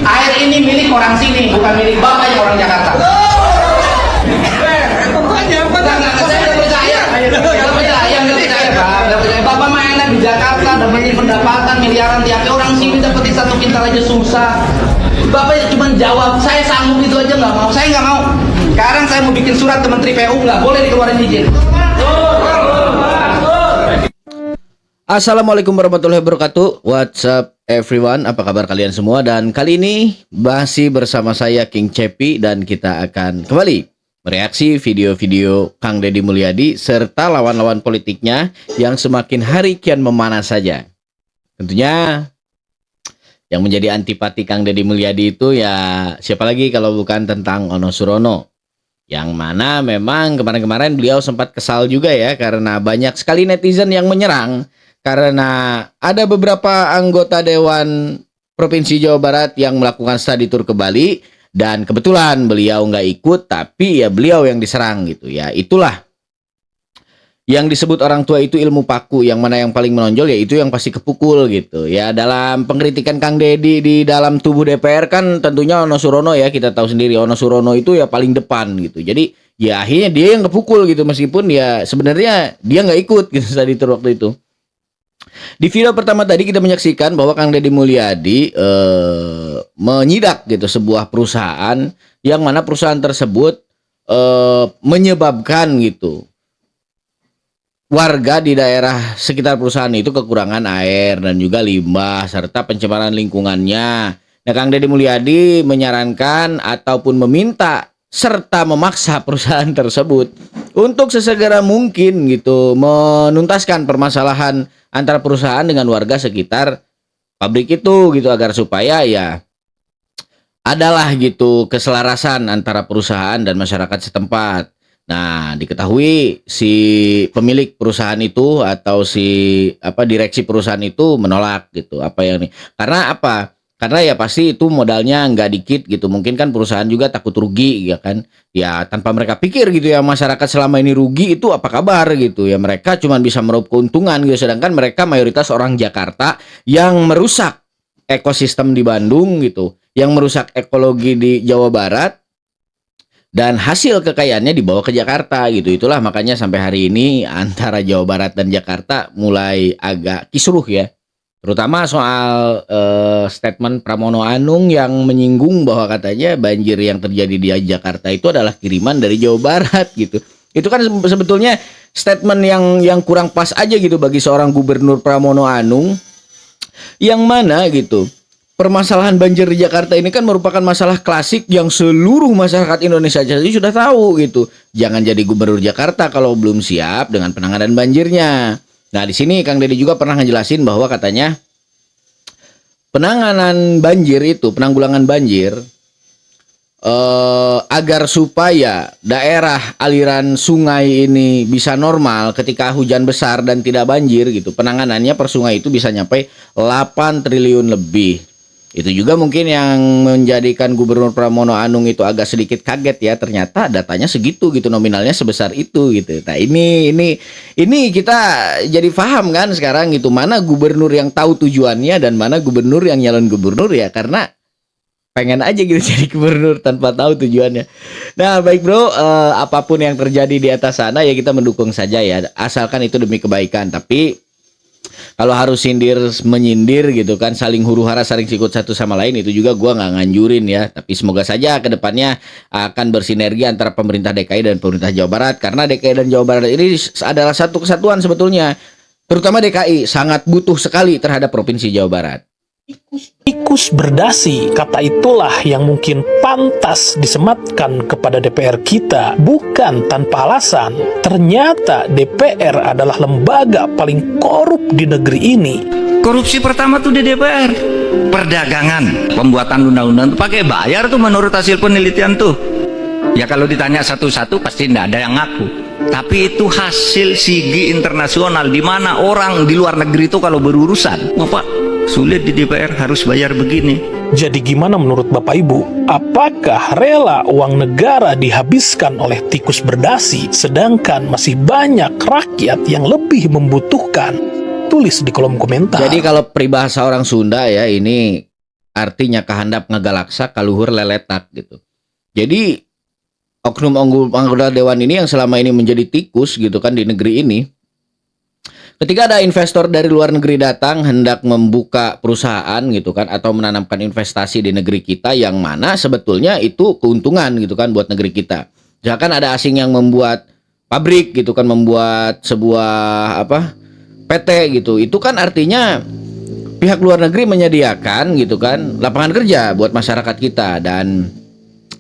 Air ini milik orang sini, bukan milik Bapak yang orang Jakarta. Bapak mah enak di Jakarta, dapat pendapatan miliaran tiap orang sini dapetin 1 kintal aja susah. Bapak cuma jawab, saya sanggup itu aja nggak mau, saya nggak mau. Sekarang saya mau bikin surat ke Menteri PU, nggak boleh dikeluarin izin. Assalamualaikum warahmatullahi wabarakatuh. What's up everyone, apa kabar kalian semua? Dan kali ini masih bersama saya King Cepi, dan kita akan kembali mereaksi video-video Kang Deddy Mulyadi serta lawan-lawan politiknya yang semakin hari kian memanas saja. Tentunya yang menjadi antipati Kang Deddy Mulyadi itu ya siapa lagi kalau bukan tentang Ono Surono, yang mana memang kemarin-kemarin beliau sempat kesal juga ya karena banyak sekali netizen yang menyerang karena ada beberapa anggota Dewan Provinsi Jawa Barat yang melakukan study tour ke Bali. Dan kebetulan beliau nggak ikut, tapi ya beliau yang diserang gitu ya. Itulah yang disebut orang tua itu ilmu paku, yang mana yang paling menonjol yaitu yang pasti kepukul gitu ya. Dalam pengkritikan Kang Deddy di dalam tubuh DPR kan tentunya Ono Surono ya, kita tahu sendiri Ono Surono itu ya paling depan gitu. Jadi ya akhirnya dia yang kepukul gitu, meskipun ya sebenarnya dia nggak ikut gitu tadi waktu itu. Di video pertama tadi kita menyaksikan bahwa Kang Deddy Mulyadi menyidak gitu sebuah perusahaan, yang mana perusahaan tersebut menyebabkan gitu warga di daerah sekitar perusahaan itu kekurangan air dan juga limbah serta pencemaran lingkungannya. Nah, Kang Deddy Mulyadi menyarankan ataupun meminta serta memaksa perusahaan tersebut untuk sesegera mungkin gitu menuntaskan permasalahan antara perusahaan dengan warga sekitar pabrik itu gitu, agar supaya ya adalah gitu keselarasan antara perusahaan dan masyarakat setempat. Nah, diketahui si pemilik perusahaan itu atau si direksi perusahaan itu menolak gitu apa yang nih. Karena apa? Karena ya pasti itu modalnya nggak dikit gitu. Mungkin kan perusahaan juga takut rugi ya kan. Ya tanpa mereka pikir gitu ya, masyarakat selama ini rugi itu apa kabar gitu ya. Mereka cuma bisa meraup keuntungan gitu. Sedangkan mereka mayoritas orang Jakarta yang merusak ekosistem di Bandung gitu. Yang merusak ekologi di Jawa Barat. Dan hasil kekayaannya dibawa ke Jakarta gitu. Itulah makanya sampai hari ini antara Jawa Barat dan Jakarta mulai agak kisruh ya. Terutama soal statement Pramono Anung yang menyinggung bahwa katanya banjir yang terjadi di Jakarta itu adalah kiriman dari Jawa Barat gitu. Itu kan sebetulnya statement yang kurang pas aja gitu bagi seorang Gubernur Pramono Anung, yang mana gitu permasalahan banjir di Jakarta ini kan merupakan masalah klasik yang seluruh masyarakat Indonesia jadi sudah tahu gitu. Jangan jadi Gubernur Jakarta kalau belum siap dengan penanganan banjirnya. Nah, di sini Kang Deddy juga pernah ngejelasin bahwa katanya penanganan banjir itu, penanggulangan banjir agar supaya daerah aliran sungai ini bisa normal ketika hujan besar dan tidak banjir gitu. Penanganannya per sungai itu bisa nyampe 8 triliun lebih. Itu juga mungkin yang menjadikan Gubernur Pramono Anung itu agak sedikit kaget ya, ternyata datanya segitu gitu, nominalnya sebesar itu gitu. Nah, ini kita jadi paham kan sekarang gitu, mana gubernur yang tahu tujuannya dan mana gubernur yang nyalon gubernur ya karena pengen aja gitu jadi gubernur tanpa tahu tujuannya. Nah, baik bro, apapun yang terjadi di atas sana ya kita mendukung saja ya, asalkan itu demi kebaikan. Tapi kalau harus sindir menyindir gitu kan, saling huru-hara, saling sikut satu sama lain, itu juga gua nggak nganjurin ya. Tapi semoga saja kedepannya akan bersinergi antara pemerintah DKI dan pemerintah Jawa Barat, karena DKI dan Jawa Barat ini adalah satu kesatuan sebetulnya. Terutama DKI sangat butuh sekali terhadap Provinsi Jawa Barat. Tikus berdasi, kata itulah yang mungkin pantas disematkan kepada DPR kita. Bukan tanpa alasan, ternyata DPR adalah lembaga paling korup di negeri ini. Korupsi pertama tuh di DPR, perdagangan, pembuatan undang-undang pakai bayar tuh menurut hasil penelitian tuh. Ya kalau ditanya satu-satu pasti tidak ada yang ngaku. Tapi itu hasil sigi internasional, di mana orang di luar negeri itu kalau berurusan, Bapak sulit di DPR harus bayar begini. Jadi gimana menurut Bapak Ibu? Apakah rela uang negara dihabiskan oleh tikus berdasi, sedangkan masih banyak rakyat yang lebih membutuhkan? Tulis di kolom komentar. Jadi kalau peribahasa orang Sunda ya, ini artinya kahandap ngagalaksa kaluhur leletak gitu. Jadi oknum anggota dewan ini yang selama ini menjadi tikus gitu kan di negeri ini, ketika ada investor dari luar negeri datang hendak membuka perusahaan gitu kan atau menanamkan investasi di negeri kita yang mana sebetulnya itu keuntungan gitu kan buat negeri kita. Misalkan ada asing yang membuat pabrik gitu kan, membuat sebuah PT gitu. Itu kan artinya pihak luar negeri menyediakan gitu kan lapangan kerja buat masyarakat kita, dan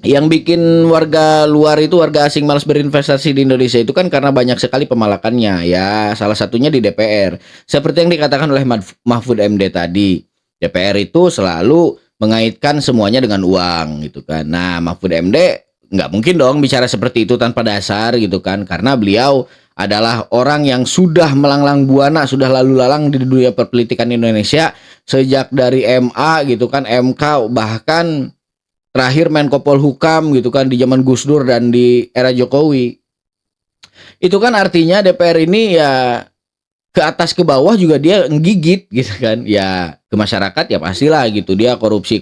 yang bikin warga luar itu, warga asing malas berinvestasi di Indonesia itu kan karena banyak sekali pemalakannya ya, salah satunya di DPR. Seperti yang dikatakan oleh Mahfud MD tadi, DPR itu selalu mengaitkan semuanya dengan uang gitu kan. Nah, Mahfud MD nggak mungkin dong bicara seperti itu tanpa dasar gitu kan, karena beliau adalah orang yang sudah melanglang buana, sudah lalu lalang di dunia perpolitikan Indonesia sejak dari MA gitu kan, MK, bahkan terakhir Menko Polhukam gitu kan di zaman Gus Dur dan di era Jokowi. Itu kan artinya DPR ini ya ke atas ke bawah juga dia ngigit gitu kan. Ya ke masyarakat ya pastilah gitu, dia korupsi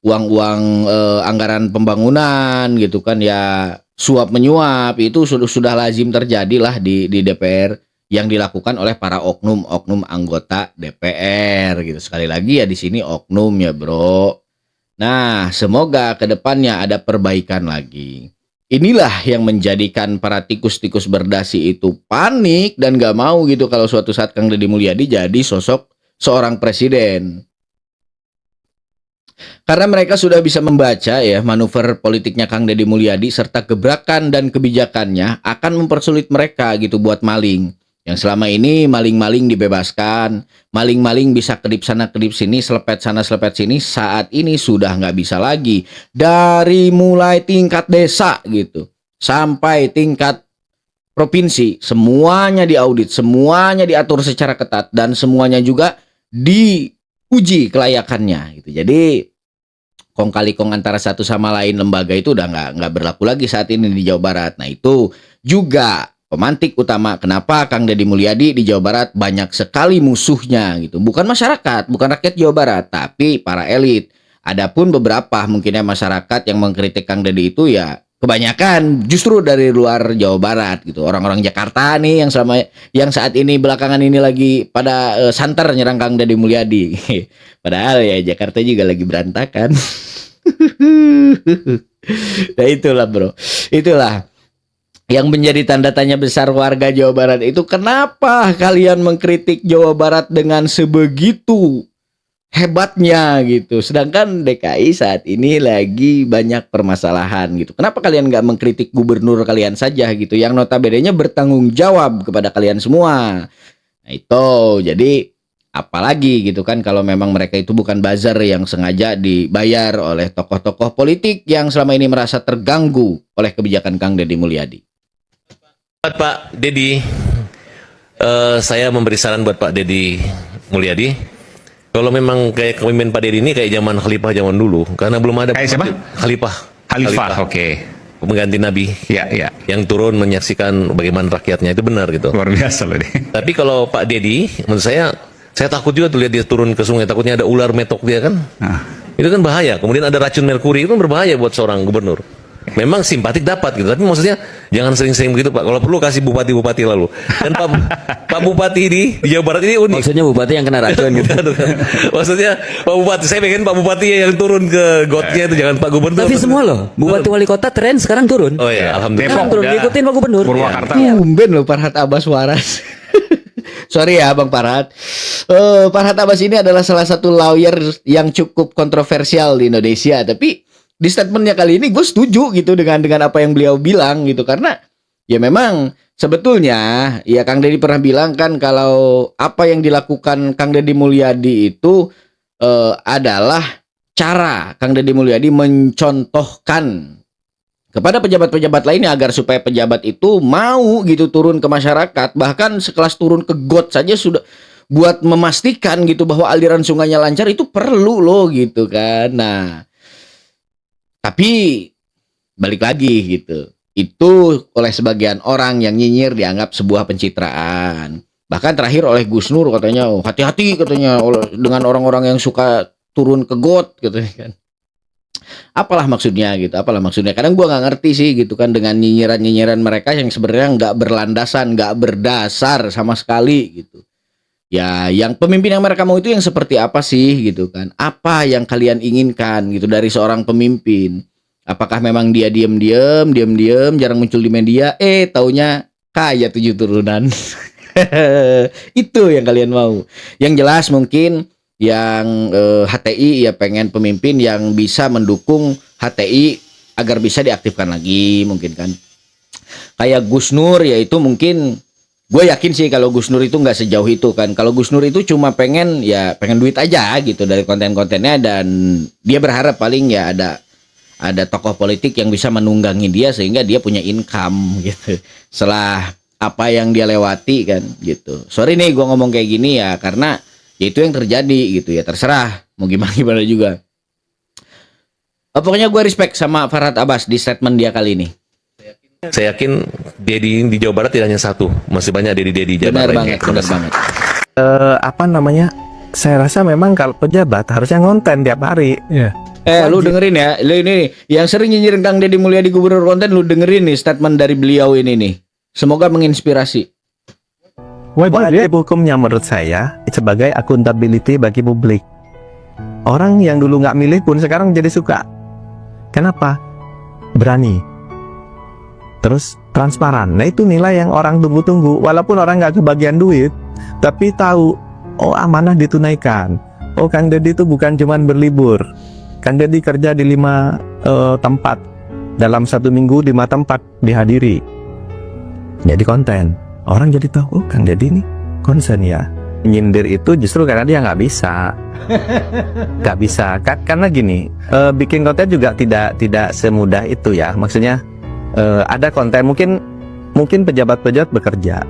uang-uang anggaran pembangunan gitu kan, ya suap menyuap itu sudah lazim terjadi lah di DPR yang dilakukan oleh para oknum anggota DPR gitu. Sekali lagi ya di sini oknum ya, Bro. Nah, semoga kedepannya ada perbaikan lagi. Inilah yang menjadikan para tikus-tikus berdasi itu panik dan gak mau gitu kalau suatu saat Kang Deddy Mulyadi jadi sosok seorang presiden. Karena mereka sudah bisa membaca ya manuver politiknya Kang Deddy Mulyadi serta gebrakan dan kebijakannya akan mempersulit mereka gitu buat maling. Yang selama ini maling-maling dibebaskan, maling-maling bisa kedip sana kedip sini, selepet sana selepet sini, saat ini sudah nggak bisa lagi. Dari mulai tingkat desa gitu, sampai tingkat provinsi, semuanya diaudit, semuanya diatur secara ketat, dan semuanya juga diuji kelayakannya gitu. Jadi kong kali kong antara satu sama lain lembaga itu udah nggak berlaku lagi saat ini di Jawa Barat. Nah itu juga pemantik utama kenapa Kang Deddy Mulyadi di Jawa Barat banyak sekali musuhnya gitu. Bukan masyarakat, bukan rakyat Jawa Barat, tapi para elit. Adapun beberapa mungkinnya masyarakat yang mengkritik Kang Deddy itu ya kebanyakan justru dari luar Jawa Barat gitu. Orang-orang Jakarta nih yang saat ini belakangan ini lagi pada santer nyerang Kang Deddy Mulyadi. Padahal ya Jakarta juga lagi berantakan. Nah itulah, Bro. Itulah yang menjadi tanda tanya besar warga Jawa Barat itu, kenapa kalian mengkritik Jawa Barat dengan sebegitu hebatnya gitu, sedangkan DKI saat ini lagi banyak permasalahan gitu. Kenapa kalian nggak mengkritik gubernur kalian saja gitu, yang notabene-nya bertanggung jawab kepada kalian semua. Nah itu jadi apalagi gitu kan kalau memang mereka itu bukan buzzer yang sengaja dibayar oleh tokoh-tokoh politik yang selama ini merasa terganggu oleh kebijakan Kang Deddy Mulyadi. Pak Deddy, saya memberi saran buat Pak Deddy Mulyadi. Kalau memang kayak kepemimpinan Pak Deddy ini kayak zaman Khalifah zaman dulu, karena belum ada Kayak siapa? Khalifah, oke. pengganti Nabi, Ya, ya. yang turun menyaksikan bagaimana rakyatnya, itu benar gitu. Luar biasa loh ini. Tapi kalau Pak Deddy, menurut saya takut juga tuh lihat dia turun ke sungai, takutnya ada ular metok dia kan. Nah, Itu kan bahaya. Kemudian ada racun merkuri, itu kan berbahaya buat seorang gubernur. Memang simpatik dapat gitu, tapi maksudnya jangan sering-sering begitu Pak. Kalau perlu kasih bupati-bupati lalu. Dan Pak Bupati di Jawa Barat ini unik. Maksudnya bupati yang kena racun gitu. Maksudnya Pak Bupati, saya pengen Pak Bupati yang turun ke gotnya itu, jangan Pak Gubernur. Tapi semua loh, bupati wali kota tren sekarang turun. Oh ya, alhamdulillah. Sekarang turun, udah. diikutin Pak Gubernur. Purwakarta. Tumben loh Farhad Abbas waras. Sorry ya Bang Farhad. Farhad Abbas ini adalah salah satu lawyer yang cukup kontroversial di Indonesia. Tapi di statementnya kali ini gue setuju gitu dengan apa yang beliau bilang gitu. Karena ya memang sebetulnya ya Kang Deddy pernah bilang kan kalau apa yang dilakukan Kang Deddy Mulyadi itu adalah cara Kang Deddy Mulyadi mencontohkan kepada pejabat-pejabat lainnya agar supaya pejabat itu mau gitu turun ke masyarakat, bahkan sekelas turun ke got saja sudah buat memastikan gitu bahwa aliran sungainya lancar, itu perlu loh gitu kan. Nah, tapi balik lagi gitu, itu oleh sebagian orang yang nyinyir dianggap sebuah pencitraan. Bahkan terakhir oleh Gus Nur katanya, oh, hati-hati katanya dengan orang-orang yang suka turun ke got gitu kan. Apalah maksudnya gitu, apalah maksudnya. Kadang gua nggak ngerti sih gitu kan dengan nyinyiran-nyinyiran mereka yang sebenarnya nggak berlandasan, nggak berdasar sama sekali gitu. Ya, yang pemimpin yang mereka mau itu yang seperti apa sih gitu kan? Apa yang kalian inginkan gitu dari seorang pemimpin? Apakah memang dia diam-diam, jarang muncul di media? Taunya kaya 7 turunan. Itu yang kalian mau. Yang jelas mungkin yang HTI ya pengen pemimpin yang bisa mendukung HTI agar bisa diaktifkan lagi mungkin kan. Kayak Gus Nur ya itu mungkin gue yakin sih kalau Gus Nur itu nggak sejauh itu kan. Kalau Gus Nur itu cuma pengen duit aja gitu dari konten-kontennya dan dia berharap paling ya ada tokoh politik yang bisa menunggangi dia sehingga dia punya income gitu. Setelah apa yang dia lewati kan gitu. Sorry nih gue ngomong kayak gini ya karena ya itu yang terjadi gitu ya, terserah mau gimana juga. Pokoknya gue respect sama Farhad Abbas di statement dia kali ini. Saya yakin Dedi di Jawa Barat tidak hanya satu, masih banyak Dedi di Jawa Benar Barat. banget. Apa namanya? Saya rasa memang kalau pejabat harusnya ngonten tiap hari. Iya. Lu dengerin ya, lu ini yang sering nyinyirin Kang Deddy Mulyadi gubernur konten, lu dengerin nih statement dari beliau ini nih. Semoga menginspirasi. Wajib hukumnya menurut saya sebagai accountability bagi publik. Orang yang dulu nggak milih pun sekarang jadi suka. Kenapa? Berani. Terus transparan. Nah itu nilai yang orang tunggu-tunggu. Walaupun orang nggak kebagian duit, tapi tahu, oh amanah ditunaikan. Oh Kang Deddy itu bukan cuman berlibur. Kang Deddy kerja di 5 tempat. Dalam 1 minggu 5 tempat dihadiri. Jadi konten. Orang jadi tahu, oh Kang Deddy nih concern ya. Nyindir itu justru karena dia nggak bisa. Nggak bisa. Karena gini, bikin konten juga tidak semudah itu ya. Maksudnya ada konten mungkin pejabat-pejabat bekerja,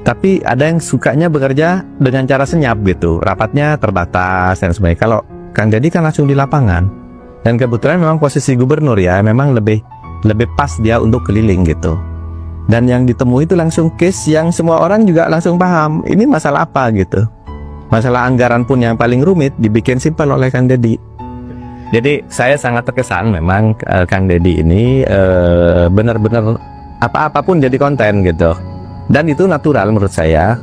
tapi ada yang sukanya bekerja dengan cara senyap gitu, rapatnya terbatas dan sebagainya. Kalau Kang Deddy kan langsung di lapangan dan kebetulan memang posisi gubernur ya, memang lebih pas dia untuk keliling gitu. Dan yang ditemui itu langsung case yang semua orang juga langsung paham ini masalah apa gitu. Masalah anggaran pun yang paling rumit dibikin simpel oleh Kang Deddy. Jadi saya sangat terkesan memang Kang Deddy ini benar-benar apa-apapun jadi konten gitu. Dan itu natural menurut saya.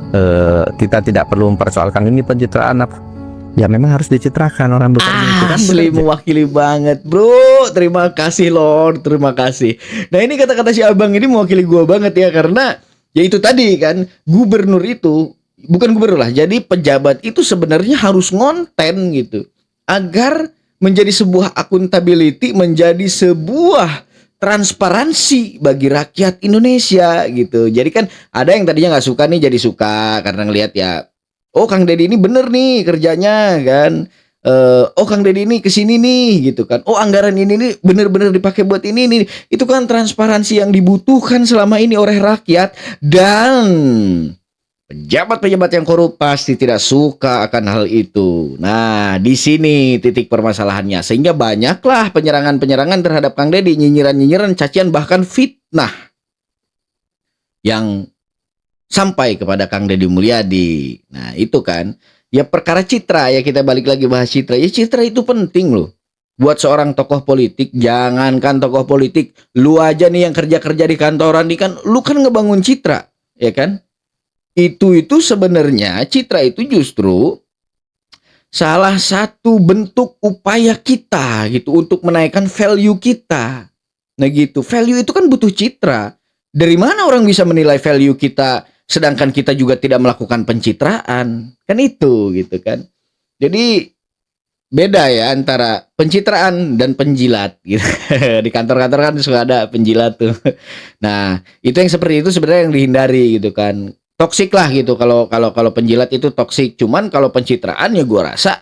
Kita tidak perlu mempersoalkan ini pencitraan apa. Ya memang harus dicitrakan orang bekerja itu kan Asli bekerja. mewakili banget bro. Terima kasih Lord, terima kasih. Nah ini kata-kata si abang ini mewakili gua banget ya. Karena ya itu tadi kan, gubernur itu bukan gubernur lah, jadi pejabat itu sebenarnya harus ngonten gitu agar menjadi sebuah accountability, menjadi sebuah transparansi bagi rakyat Indonesia gitu. Jadi kan ada yang tadinya nggak suka nih jadi suka karena ngelihat ya, oh Kang Deddy ini bener nih kerjanya kan. Oh Kang Deddy ini kesini nih gitu kan. Oh anggaran ini nih bener-bener dipakai buat ini nih. Itu kan transparansi yang dibutuhkan selama ini oleh rakyat. Dan pejabat-pejabat yang korup pasti tidak suka akan hal itu. Nah di sini titik permasalahannya. Sehingga banyaklah penyerangan-penyerangan terhadap Kang Deddy. Nyinyiran-nyinyiran, cacian, bahkan fitnah yang sampai kepada Kang Deddy Mulyadi. Nah itu kan, ya perkara citra ya, kita balik lagi bahas citra. Ya citra itu penting loh. Buat seorang tokoh politik, jangankan tokoh politik, lu aja nih yang kerja-kerja di kantoran, kan lu kan ngebangun citra, ya kan? Itu sebenarnya citra itu justru salah satu bentuk upaya kita gitu untuk menaikkan value kita. Nah gitu, value itu kan butuh citra. Dari mana orang bisa menilai value kita sedangkan kita juga tidak melakukan pencitraan? Kan itu gitu kan. Jadi beda ya antara pencitraan dan penjilat gitu. Di kantor-kantor kan suka ada penjilat tuh. Nah, itu yang seperti itu sebenarnya yang dihindari gitu kan. Toksik lah gitu kalau penjilat itu toksik. Cuman kalau pencitraan ya gua rasa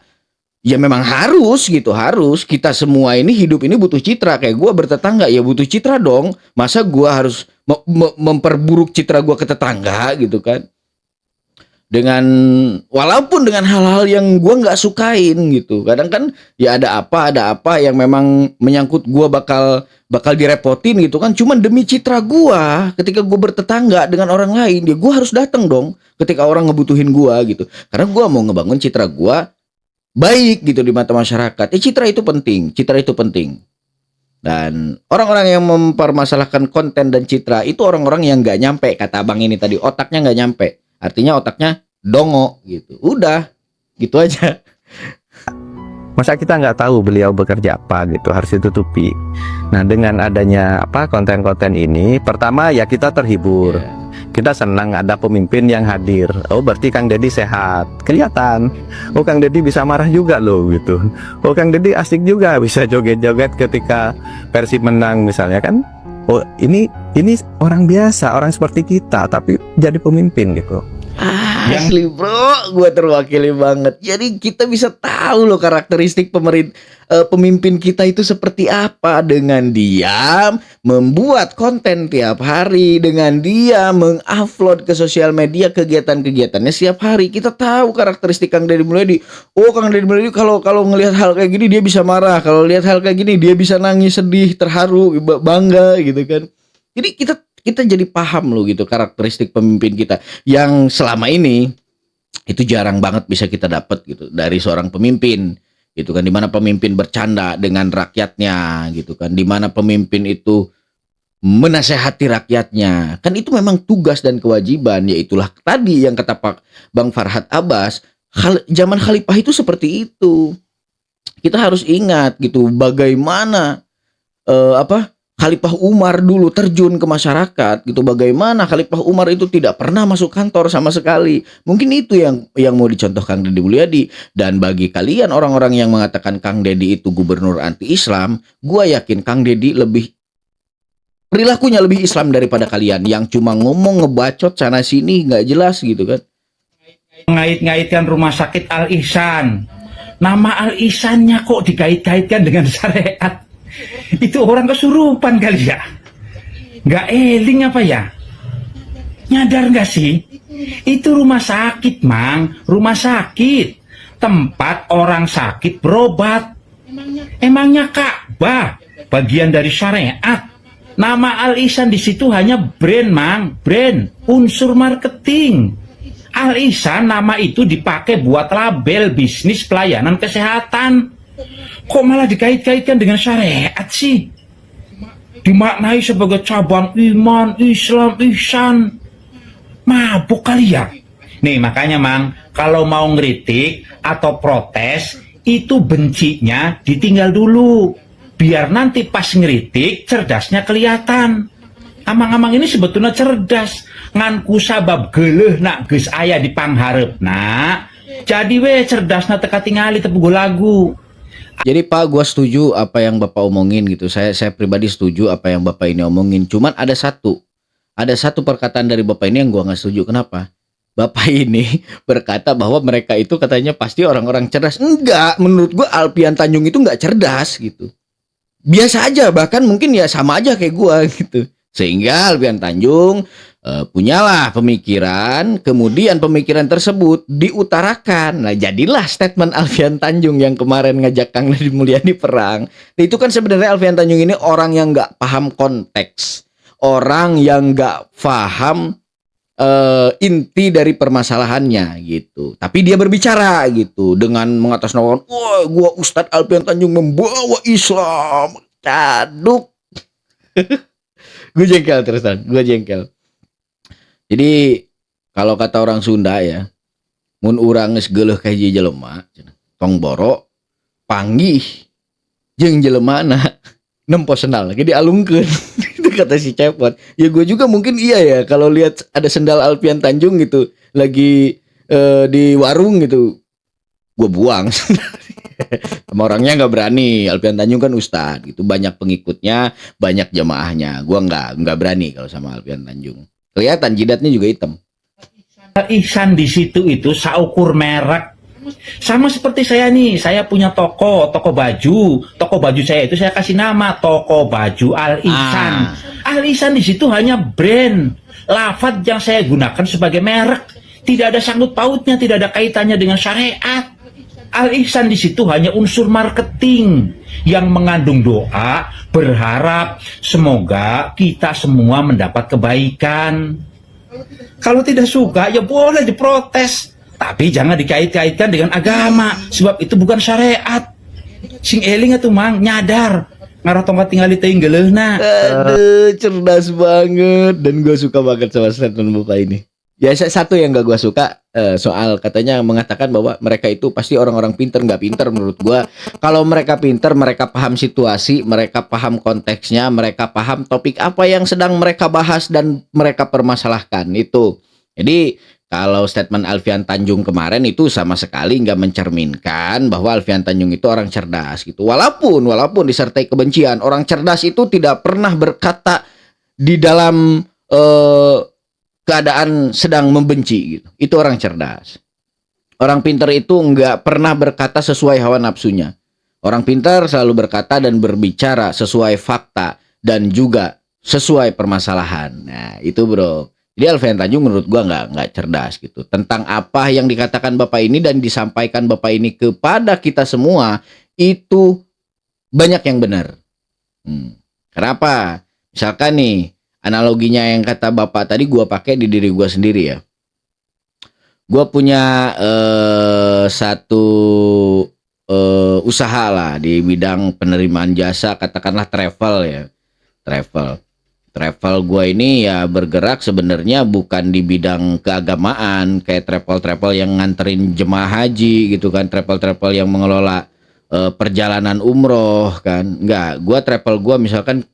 ya memang harus gitu, harus. Kita semua ini hidup ini butuh citra. Kayak gua bertetangga ya butuh citra dong. Masa gua harus memperburuk citra gua ke tetangga gitu kan? Walaupun dengan hal-hal yang gua nggak sukain gitu. Kadang kan ya ada apa yang memang menyangkut gua bakal direpotin gitu kan. Cuman demi citra gua, ketika gua bertetangga dengan orang lain, ya gua harus datang dong ketika orang ngebutuhin gua gitu. Karena gua mau ngebangun citra gua baik gitu di mata masyarakat. Citra itu penting, citra itu penting. Dan orang-orang yang mempermasalahkan konten dan citra itu orang-orang yang nggak nyampe, kata abang ini tadi, otaknya nggak nyampe. Artinya otaknya dongo gitu. Udah, gitu aja. Masa kita nggak tahu beliau bekerja apa gitu, harus ditutupi. Nah, dengan adanya konten-konten ini, pertama ya kita terhibur. Kita senang ada pemimpin yang hadir. Oh, berarti Kang Deddy sehat. Kelihatan. Oh, Kang Deddy bisa marah juga loh gitu. Oh, Kang Deddy asik juga bisa joget-joget ketika Persib menang misalnya kan. Oh, ini orang biasa, orang seperti kita tapi jadi pemimpin gitu. Asli bro, gue terwakili banget. Jadi kita bisa tahu loh karakteristik pemimpin kita itu seperti apa. Dengan dia membuat konten tiap hari, dengan dia mengupload ke sosial media kegiatan-kegiatannya setiap hari. Kita tahu karakteristik Kang Deddy Mulyadi. Oh, Kang Deddy Mulyadi kalau ngelihat hal kayak gini dia bisa marah. Kalau lihat hal kayak gini dia bisa nangis, sedih, terharu, bangga gitu kan. Jadi kita jadi paham loh gitu karakteristik pemimpin kita yang selama ini itu jarang banget bisa kita dapat gitu dari seorang pemimpin gitu kan, dimana pemimpin bercanda dengan rakyatnya gitu kan, dimana pemimpin itu menasehati rakyatnya kan, itu memang tugas dan kewajiban. Yaitulah tadi yang kata Pak Bang Farhad Abbas, zaman Khalifah itu seperti itu. Kita harus ingat gitu bagaimana Khalifah Umar dulu terjun ke masyarakat gitu, bagaimana Khalifah Umar itu tidak pernah masuk kantor sama sekali. Mungkin itu yang mau dicontoh Kang Deddy Mulyadi. Dan bagi kalian orang-orang yang mengatakan Kang Deddy itu gubernur anti-Islam, gua yakin Kang Deddy perilakunya lebih Islam daripada kalian yang cuma ngomong ngebacot sana sini nggak jelas gitu kan. Ngait-ngaitkan rumah sakit Al Ihsan. Nama Al Ihsannya kok dikait-kaitkan dengan syariat? Itu orang kesurupan kali ya? Nggak eling apa ya? Nyadar nggak sih? Itu rumah sakit, Mang. Rumah sakit. Tempat orang sakit berobat. Emangnya Ka'bah bagian dari syariat? Nama Al Ihsan di situ hanya brand, Mang. Brand. Unsur marketing. Al Ihsan nama itu dipakai buat label bisnis pelayanan kesehatan. Kok malah dikait-kaitkan dengan syariat sih? Dimaknai sebagai cabang iman, Islam, ihsan. Mabuk kali ya? Nih makanya Mang, kalau mau ngeritik atau protes, itu bencinya ditinggal dulu. Biar nanti pas ngeritik, cerdasnya kelihatan. Amang-amang ini sebetulnya cerdas. Nganku sabab geleh nak geus aya di pangharep. Nah, jadi we cerdasna teka tingali tepugo lagu. Jadi Pak, gua setuju apa yang Bapak omongin gitu. Saya pribadi setuju apa yang Bapak ini omongin. Cuman ada satu perkataan dari Bapak ini yang gua nggak setuju. Kenapa? Bapak ini berkata bahwa mereka itu katanya pasti orang-orang cerdas. Enggak, menurut gua Alfian Tanjung itu nggak cerdas gitu. Biasa aja, bahkan mungkin ya sama aja kayak gua gitu. Sehingga Alfian Tanjung punyalah pemikiran, kemudian pemikiran tersebut diutarakan. Nah, jadilah statement Alfian Tanjung yang kemarin ngajak Kang Deddy Mulyadi perang. Nah, itu kan sebenarnya Alfian Tanjung ini orang yang nggak paham konteks, orang yang nggak paham inti dari permasalahannya gitu. Tapi dia berbicara gitu dengan mengatasnamakan, wah, gua Ustadz Alfian Tanjung membawa Islam. Caduk. Gue jengkel terusan, gue jengkel. Jadi kalau kata orang Sunda ya, mun urang geus geuleuh ka hiji jelema, tong boro panggih jeung jelemana nempo sendal lagi dialungkeun. Itu kata si Cepot. Ya gue juga mungkin iya ya, kalau lihat ada sendal Alfian Tanjung gitu lagi di warung gitu, gue buang. Sama orangnya nggak berani. Alfian Tanjung kan ustadz gitu, banyak pengikutnya, banyak jamaahnya. Gue nggak berani kalau sama Alfian Tanjung. Kelihatan jidatnya juga hitam. Ihsan di situ itu saukur merek. Sama seperti saya nih, saya punya toko baju. Toko baju saya itu saya kasih nama toko baju Al Ihsan. Al Ihsan di situ hanya brand. Lafaz yang saya gunakan sebagai merek. Tidak ada sangkut pautnya, tidak ada kaitannya dengan syariat. Al Ihsan di situ hanya unsur marketing yang mengandung doa, berharap semoga kita semua mendapat kebaikan. Kalau tidak suka ya boleh diprotes, Tapi jangan dikait-kaitkan dengan agama, sebab itu bukan syariat. Sing eling atuh mang nyadar ngarah tongkat tinggal di teuing geleuna. Aduh, cerdas banget, dan gue suka banget sama statement Bapak ini. Ya, satu yang gak gue suka soal katanya mengatakan bahwa mereka itu pasti orang-orang pinter. Nggak pinter menurut gue. Kalau mereka pinter, mereka paham situasi, mereka paham konteksnya, mereka paham topik apa yang sedang mereka bahas dan mereka permasalahkan itu. Jadi kalau statement Alfian Tanjung kemarin itu sama sekali nggak mencerminkan bahwa Alfian Tanjung itu orang cerdas gitu. Walaupun disertai kebencian, orang cerdas itu tidak pernah berkata di dalam keadaan sedang membenci gitu. Itu orang cerdas. Orang pintar itu nggak pernah berkata sesuai hawa nafsunya. Orang pintar selalu berkata dan berbicara sesuai fakta dan juga sesuai permasalahan. Nah, itu bro. Jadi Alfian Tanjung menurut gua nggak cerdas gitu. Tentang apa yang dikatakan Bapak ini dan disampaikan Bapak ini kepada kita semua itu banyak yang benar. Kenapa? Misalkan nih analoginya yang kata Bapak tadi gua pakai di diri gua sendiri ya. Gua punya satu usaha lah di bidang penerimaan jasa, katakanlah travel ya. Travel gue ini ya bergerak sebenarnya bukan di bidang keagamaan kayak travel yang nganterin jemaah haji gitu kan, travel yang mengelola perjalanan umroh kan. Enggak, gue misalkan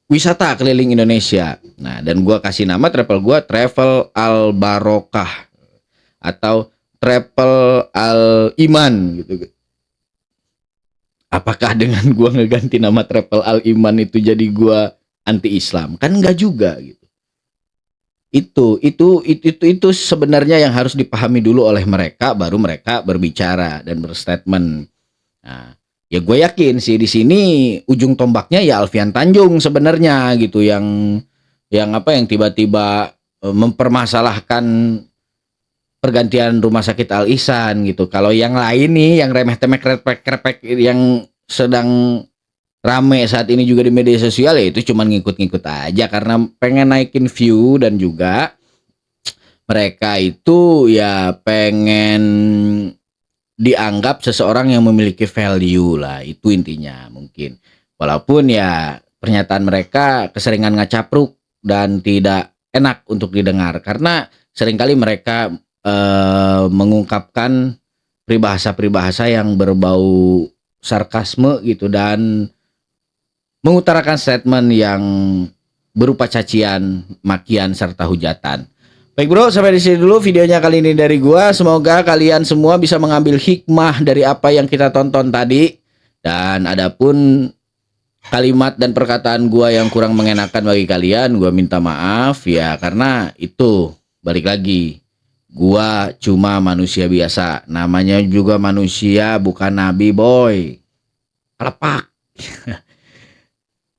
wisata keliling Indonesia. Nah, dan gue kasih nama travel gue Travel Al Barokah atau Travel Al Iman gitu. Apakah dengan gue ngeganti nama Travel Al Iman itu jadi gue anti Islam? Kan enggak juga gitu. Itu sebenarnya yang harus dipahami dulu oleh mereka, baru mereka berbicara dan berstatement. Nah, ya gue yakin sih di sini ujung tombaknya ya Alfian Tanjung sebenarnya gitu, yang tiba-tiba mempermasalahkan pergantian rumah sakit Al Ihsan gitu. Kalau yang lain nih yang remeh-temeh krepek yang sedang rame saat ini juga di media sosial ya itu cuma ngikut-ngikut aja karena pengen naikin view, dan juga mereka itu ya pengen dianggap seseorang yang memiliki value lah, itu intinya mungkin. Walaupun ya pernyataan mereka keseringan ngacapruk dan tidak enak untuk didengar karena seringkali mereka mengungkapkan peribahasa-peribahasa yang berbau sarkasme gitu dan mengutarakan statement yang berupa cacian, makian, serta hujatan. Baik bro, sampai di sini dulu videonya kali ini dari gua. Semoga kalian semua bisa mengambil hikmah dari apa yang kita tonton tadi. Dan adapun kalimat dan perkataan gua yang kurang mengenakan bagi kalian, gua minta maaf ya, karena itu balik lagi, gua cuma manusia biasa. Namanya juga manusia, bukan nabi boy. Kelepak.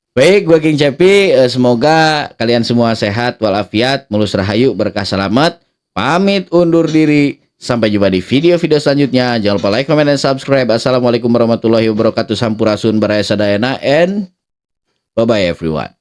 Baik, gue King Cepi, semoga kalian semua sehat walafiat, mulus rahayu, berkah selamat. Pamit undur diri, sampai jumpa di video-video selanjutnya. Jangan lupa like, comment, dan subscribe. Assalamualaikum warahmatullahi wabarakatuh. Sampurasun, Baraya Sadayana, and bye-bye everyone.